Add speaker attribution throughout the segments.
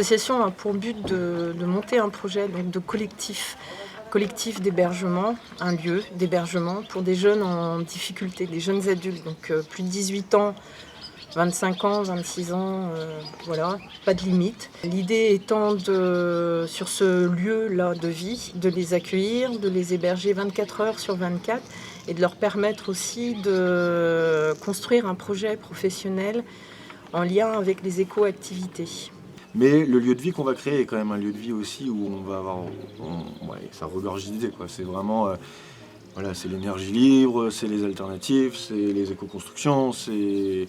Speaker 1: L'association a pour but de monter un projet donc de collectif d'hébergement, un lieu d'hébergement pour des jeunes en difficulté, des jeunes adultes, donc plus de 18 ans, 25 ans, 26 ans, voilà, pas de limite. L'idée étant sur ce lieu-là de vie, de les accueillir, de les héberger 24 heures sur 24 et de leur permettre aussi de construire un projet professionnel en lien avec les éco-activités.
Speaker 2: Mais le lieu de vie qu'on va créer est quand même un lieu de vie aussi où on va avoir, ça regorge d'idées, quoi. C'est vraiment, voilà, c'est l'énergie libre, c'est les alternatives, c'est les éco-constructions, c'est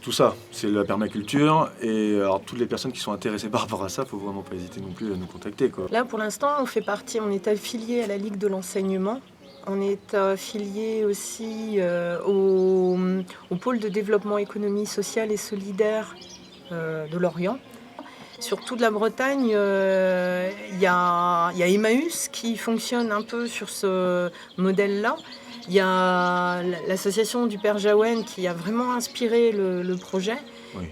Speaker 2: tout ça. C'est la permaculture. Et alors toutes les personnes qui sont intéressées par rapport à ça, faut vraiment pas hésiter non plus à nous contacter, quoi.
Speaker 1: Là, pour l'instant, on est affilié à la Ligue de l'enseignement. On est affilié aussi au pôle de développement économie sociale et solidaire de Lorient. Sur toute la Bretagne, il y a Emmaüs qui fonctionne un peu sur ce modèle-là. Il y a l'association du Père Jaouen qui a vraiment inspiré le projet.
Speaker 2: Oui.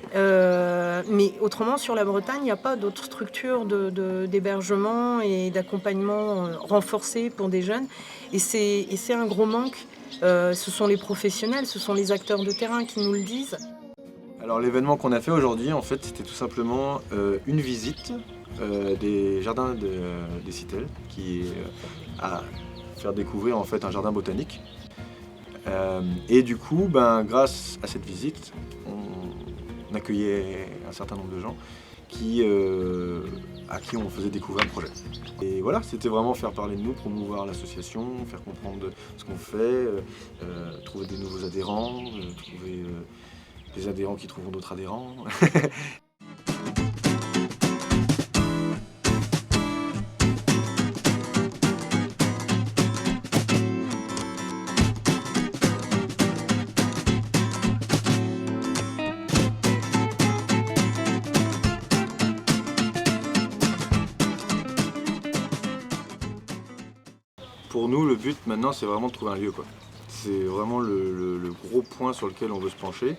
Speaker 1: Mais autrement, sur la Bretagne, il n'y a pas d'autres structures d'hébergement et d'accompagnement renforcées pour des jeunes. Et c'est un gros manque. Ce sont les professionnels, ce sont les acteurs de terrain qui nous le disent.
Speaker 2: Alors l'événement qu'on a fait aujourd'hui, en fait, c'était tout simplement une visite des jardins des Citelles, qui est à faire découvrir en fait un jardin botanique. Et du coup, grâce à cette visite, on accueillait un certain nombre de gens à qui on faisait découvrir le projet. Et voilà, c'était vraiment faire parler de nous, promouvoir l'association, faire comprendre ce qu'on fait, trouver des nouveaux adhérents, trouver des adhérents qui trouveront d'autres adhérents. Pour nous, le but maintenant, c'est vraiment de trouver un lieu, quoi. C'est vraiment le gros point sur lequel on veut se pencher.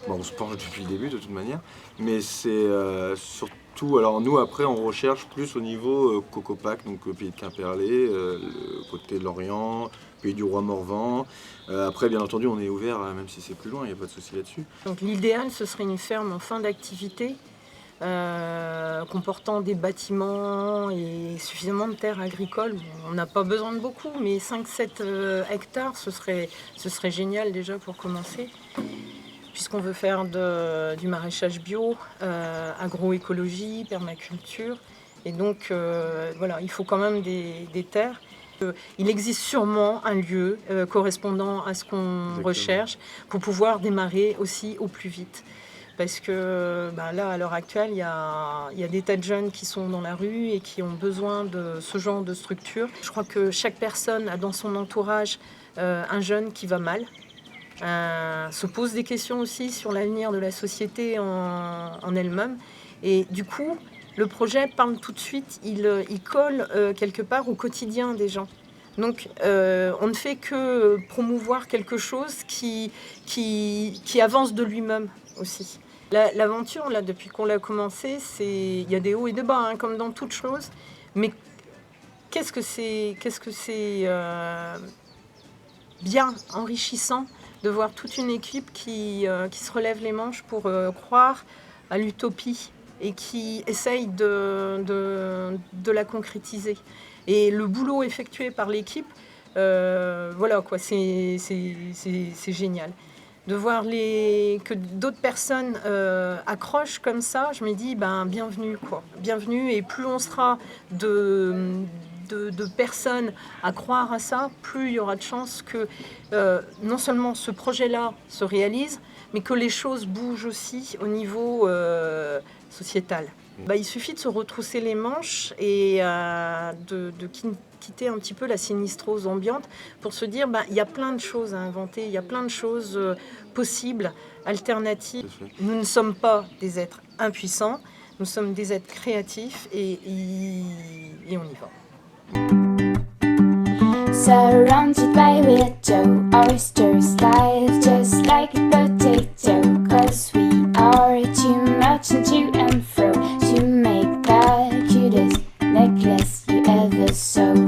Speaker 2: Bon, on se penche depuis le début de toute manière, mais c'est surtout, alors nous après on recherche plus au niveau Cocopac, donc le pays de Quimperlé, le côté de Lorient, pays du Roi Morvan. Après bien entendu on est ouvert, même si c'est plus loin, il n'y a pas de souci là-dessus.
Speaker 1: Donc l'idéal ce serait une ferme en fin d'activité, comportant des bâtiments et suffisamment de terres agricoles. On n'a pas besoin de beaucoup, mais 5-7 hectares, ce serait génial déjà pour commencer. Puisqu'on veut faire du maraîchage bio, agroécologie, permaculture. Et donc voilà, il faut quand même des terres. Il existe sûrement un lieu correspondant à ce qu'on recherche pour pouvoir démarrer aussi au plus vite. Parce que là, à l'heure actuelle, il y a des tas de jeunes qui sont dans la rue et qui ont besoin de ce genre de structure. Je crois que chaque personne a dans son entourage un jeune qui va mal, se pose des questions aussi sur l'avenir de la société en elle-même. Et du coup, le projet parle tout de suite, il colle quelque part au quotidien des gens. Donc on ne fait que promouvoir quelque chose qui avance de lui-même aussi. L'aventure, là, depuis qu'on l'a commencé, il y a des hauts et des bas, hein, comme dans toute chose. Mais qu'est-ce que c'est bien enrichissant de voir toute une équipe qui se relève les manches pour croire à l'utopie et qui essaye de la concrétiser. Et le boulot effectué par l'équipe, voilà quoi, c'est génial. De voir que d'autres personnes accrochent comme ça, je me dis bienvenue quoi. Bienvenue, et plus on sera de personnes à croire à ça, plus il y aura de chances que non seulement ce projet-là se réalise, mais que les choses bougent aussi au niveau sociétal. Il suffit de se retrousser les manches et de quitter un petit peu la sinistrose ambiante pour se dire il y a plein de choses à inventer, il y a plein de choses possibles, alternatives. Nous ne sommes pas des êtres impuissants, nous sommes des êtres créatifs et on y va.
Speaker 3: Surrounded by weirdo oysters, life just like a potato. 'Cause we are too much and to and fro, too so